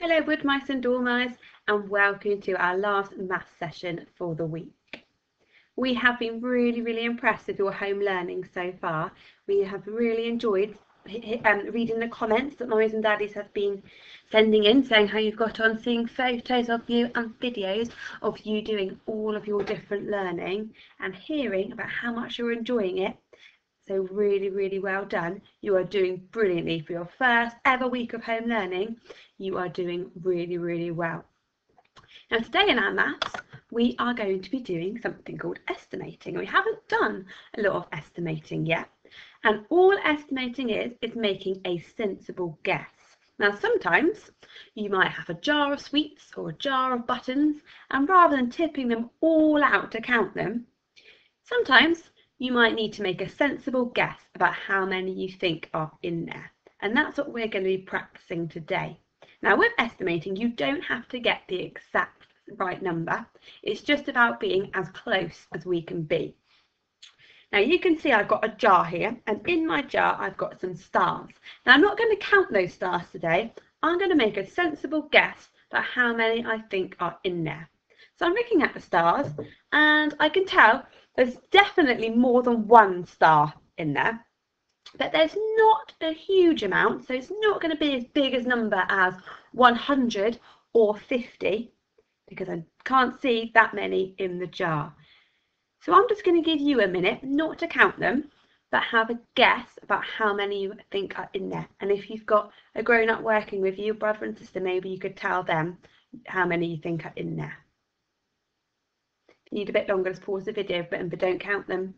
Hello wood mice and dormice, and welcome to our last maths session for the week. We have been really impressed with your home learning so far. We have really enjoyed reading the comments that mummies and daddies have been sending in, saying how you've got on, seeing photos of you and videos of you doing all of your different learning and hearing about how much you're enjoying it. So really well done. You are doing brilliantly for your first ever week of home learning. You are doing really well. Now today in our maths, we are going to be doing something called estimating. We haven't done a lot of estimating yet. And all estimating is making a sensible guess. Now sometimes you might have a jar of sweets or a jar of buttons, and rather than tipping them all out to count them, sometimes you might need to make a sensible guess about how many you think are in there. And that's what we're going to be practicing today. Now with estimating, you don't have to get the exact right number. It's just about being as close as we can be. Now you can see I've got a jar here, and in my jar I've got some stars. Now I'm not going to count those stars today. I'm going to make a sensible guess about how many I think are in there. So I'm looking at the stars, and I can tell there's definitely more than one star in there, but there's not a huge amount, so it's not going to be as big a number as 100 or 50, because I can't see that many in the jar. So I'm just going to give you a minute, not to count them, but have a guess about how many you think are in there. And if you've got a grown-up working with you, brother and sister, maybe you could tell them how many you think are in there. If you need a bit longer, just pause the video button, but don't count them.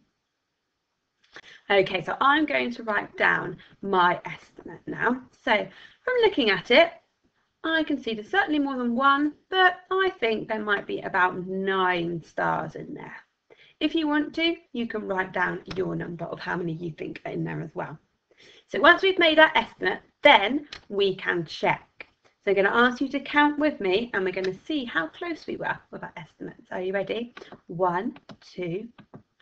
Okay, so I'm going to write down my estimate now. So from looking at it, I can see there's certainly more than one, but I think there might be about 9 stars in there. If you want to, you can write down your number of how many you think are in there as well. So once we've made our estimate, then we can check. So I'm going to ask you to count with me, and we're going to see how close we were with our estimates. Are you ready? 1, 2,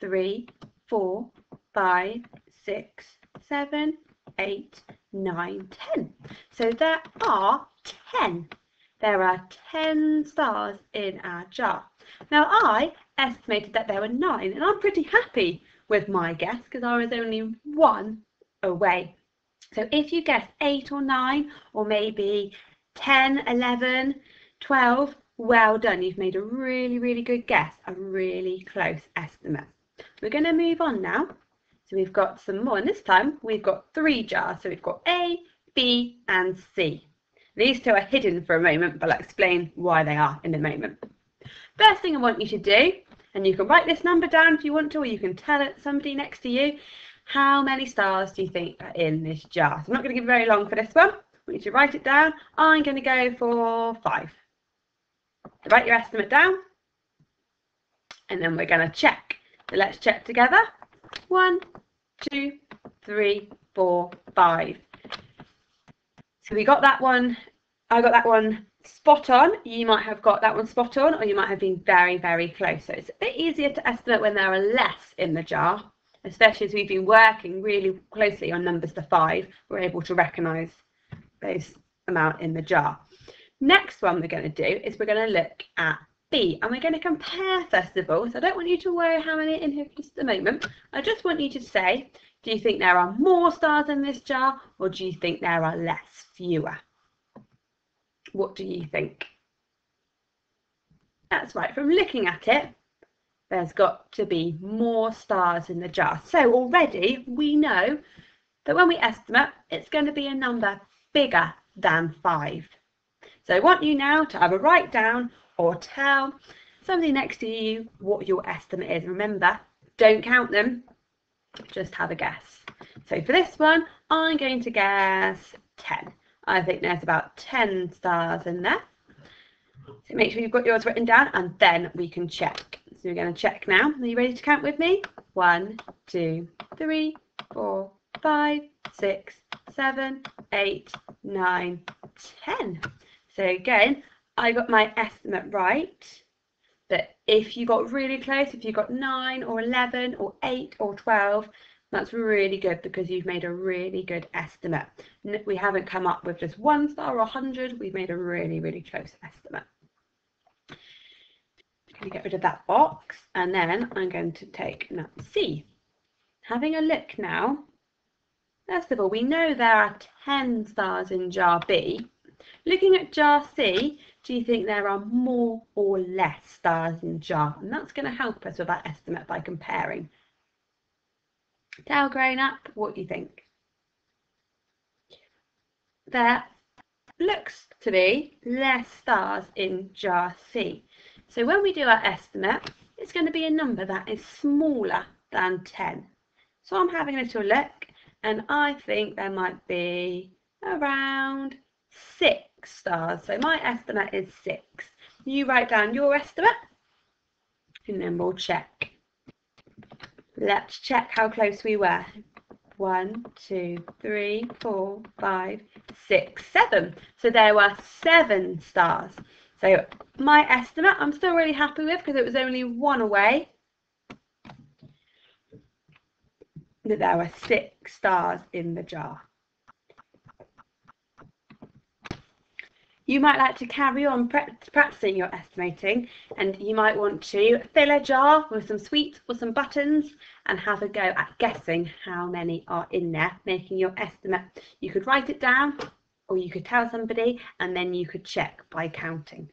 3, 4, 5, 6, 7, 8, 9, 10. So there are 10. There are 10 stars in our jar. Now I estimated that there were 9, and I'm pretty happy with my guess because I was only 1 away. So if you guess 8 or 9, or maybe 10, 11, 12, well done. You've made a really good guess, a really close estimate. We're going to move on now. So we've got some more, and this time we've got 3 jars. So we've got A, B and C. These 2 are hidden for a moment, but I'll explain why they are in a moment. First thing I want you to do, and you can write this number down if you want to, or you can tell it somebody next to you, how many stars do you think are in this jar? So I'm not going to give very long for this one. I want you to write it down. I'm going to go for 5. So write your estimate down, and then we're going to check. So let's check together. 1, 2, 3, 4, 5. So we got that one. I got that one spot on. You might have got that one spot on, or you might have been very close. So it's a bit easier to estimate when there are less in the jar, especially as we've been working really closely on numbers to 5. We're able to recognise those amount in the jar. Next one we're going to do is we're going to look at B, and we're going to compare first of all. So I don't want you to worry how many in here for just a moment. I just want you to say, do you think there are more stars in this jar, or do you think there are less, fewer? What do you think? That's right, from looking at it, there's got to be more stars in the jar. So already we know that when we estimate, it's going to be a number bigger than 5. So I want you now to either write down or tell somebody next to you what your estimate is. Remember, don't count them, just have a guess. So for this one, I'm going to guess 10. I think there's about 10 stars in there. So make sure you've got yours written down, and then we can check. So we're going to check now. Are you ready to count with me? 1, 2, 3, 4, 5, 6, 7, 8, 9, 10. So again, I got my estimate right. But if you got really close, if you got 9 or 11 or 8 or 12, That's really good because you've made a really good estimate. We haven't come up with just 1 star or 100. We've made a really, really close estimate. I'm going to get rid of that box, and then I'm going to take nut C. Having a look now, first of all, we know there are 10 stars in jar B. Looking at jar C, do you think there are more or less stars in jar? And that's going to help us with our estimate by comparing. Tail grown up, what do you think? There looks to be less stars in jar C. So when we do our estimate, it's going to be a number that is smaller than 10. So I'm having a little look, and I think there might be around 6 stars. So my estimate is 6. You write down your estimate, and then we'll check. Let's check how close we were. 1, 2, 3, 4, 5, 6, 7. So there were 7 stars. So my estimate, I'm still really happy with because it was only 1 away. That there were 6 stars in the jar. You might like to carry on practicing your estimating, and you might want to fill a jar with some sweets or some buttons and have a go at guessing how many are in there, making your estimate. You could write it down, or you could tell somebody, and then you could check by counting.